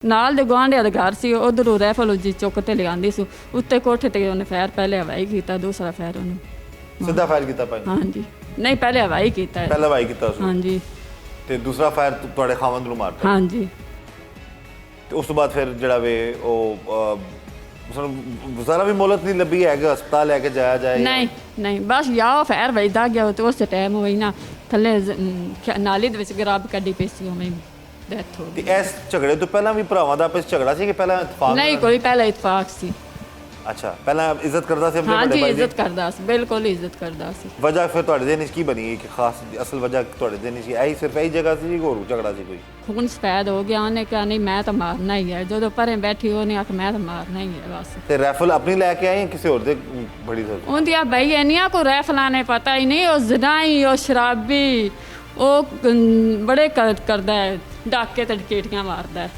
ਨਾਲ ਦੇ ਗੁਆਂਢੀਆਂ ਦਾ ਘਰ ਸੀ, ਉਧਰੋਂ ਰਾਈਫਲ ਜੀ ਚੁੱਕ ਤੇ ਲਿਆਂਦੀ ਸੀ ਉੱਤੇ ਕੋਠੇ ਤੇ। ਉਹਨੇ ਫਾਇਰ ਪਹਿਲੇ ਹਵਾਈ ਕੀਤਾ, ਦੂਸਰਾ ਫਾਇਰ ਉਹਨੇ ਸਿੱਧਾ ਫਾਇਰ ਕੀਤਾ ਭਾਈ? ਹਾਂਜੀ, ਨਹੀਂ ਪਹਿਲੇ ਹਵਾਈ ਕੀਤਾ। ਪਹਿਲਾ ਹਵਾਈ ਕੀਤਾ ਸੀ? ਹਾਂਜੀ। ਤੇ ਦੂਸਰਾ ਫਾਇਰ ਤੁਹਾਡੇ ਖਾਵੰਦ ਨੂੰ ਮਾਰਤਾ? ਹਾਂਜੀ। ਤੇ ਉਸ ਤੋਂ ਬਾਅਦ ਫਿਰ ਜਿਹੜਾ ਵੇ ਉਹ ਸਾਨੂੰ ਜ਼ਰਾ ਵੀ ਮੋਹਲਤ ਨਹੀਂ ਲੱਭੀ ਹੈ ਕਿ ਹਸਪਤਾਲ ਲੈ ਕੇ ਜਾਇਆ ਜਾਏ? ਨਹੀਂ ਨਹੀਂ, ਬਸ ਯਾ ਫਾਇਰ ਵੱਜਦਾ ਗਿਆ ਤੇ ਉਸ ਟਾਈਮ ਹੋਈ ਨਾ ਥੱਲੇ ਨਾਲੀ ਦੇ ਵਿੱਚ ਗਰਾਬ ਕੱਢੀ ਪਈ ਸੀ, ਉਵੇਂ ਡੈਥ ਹੋ ਤੇ ਗਈ। ਇਸ ਝਗੜੇ ਤੋਂ ਪਹਿਲਾਂ ਵੀ ਭਰਾਵਾਂ ਦਾ ਆਪਸ ਝਗੜਾ ਸੀ ਕਿ ਪਹਿਲਾਂ ਇਤਫਾਕ? ਨਹੀਂ, ਕੋਈ ਪਹਿਲਾ ਇਤਫਾਕ ਸੀ। ਅੱਛਾ, ਪਹਿਲਾਂ ਇੱਜ਼ਤ ਕਰਦਾ ਸੀ ਆਪਣੇ ਵੱਡੇ ਹਾਂਜੀ, ਭਾਈ ਦੀ? ਇੱਜ਼ਤ ਕਰਦਾ ਸੀ, ਬਿਲਕੁਲ ਇੱਜ਼ਤ ਕਰਦਾ ਸੀ। ਵਜ੍ਹਾ ਫਿਰ ਤੁਹਾਡੇ ਦਿਨ ਵਿੱਚ ਕੀ ਬਣੀ ਕਿ ਖਾਸ ਅਸਲ ਵਜ੍ਹਾ ਤੁਹਾਡੇ ਦਿਨ ਵਿੱਚ ਇਹੀ ਸਿਰਫ ਇਹੀ ਜਗ੍ਹਾ ਸੀ ਕਿ ਹੋਰ ਝਗੜਾ ਸੀ ਕੋਈ? ਖੂਨ ਸਫੈਦ ਹੋ ਗਿਆ, ਉਹਨੇ ਕਿਹਾ ਨਹੀਂ ਮੈਂ ਤਾਂ ਮਾਰਨਾ ਹੀ ਹੈ। ਜਦੋਂ ਪਰੇ ਬੈਠੀ ਉਹਨੇ ਆਖ ਮੈਂ ਤਾਂ ਮਾਰਨਾ ਹੀ ਹੈ ਬਸ। ਤੇ ਰਾਈਫਲ ਆਪਣੀ ਲੈ ਕੇ ਆਏ ਜਾਂ ਕਿਸੇ ਹੋਰ ਦੇ ਬੜੀ ਸੀ? ਉਹਦੀਆਂ ਬਈ ਇੰਨੀਆਂ ਕੋ ਰਾਈਫਲਾਂ ਨੇ ਪਤਾ ਹੀ ਨਹੀਂ। ਉਹ ਜ਼ਨਾਈ, ਉਹ ਸ਼ਰਾਬੀ, ਉਹ ਬੜੇ ਕਰਦਾ ਹੈ, ਡਾਕੇ ਤੇ ਡਕੇਟੀਆਂ ਮਾਰਦਾ ਹੈ।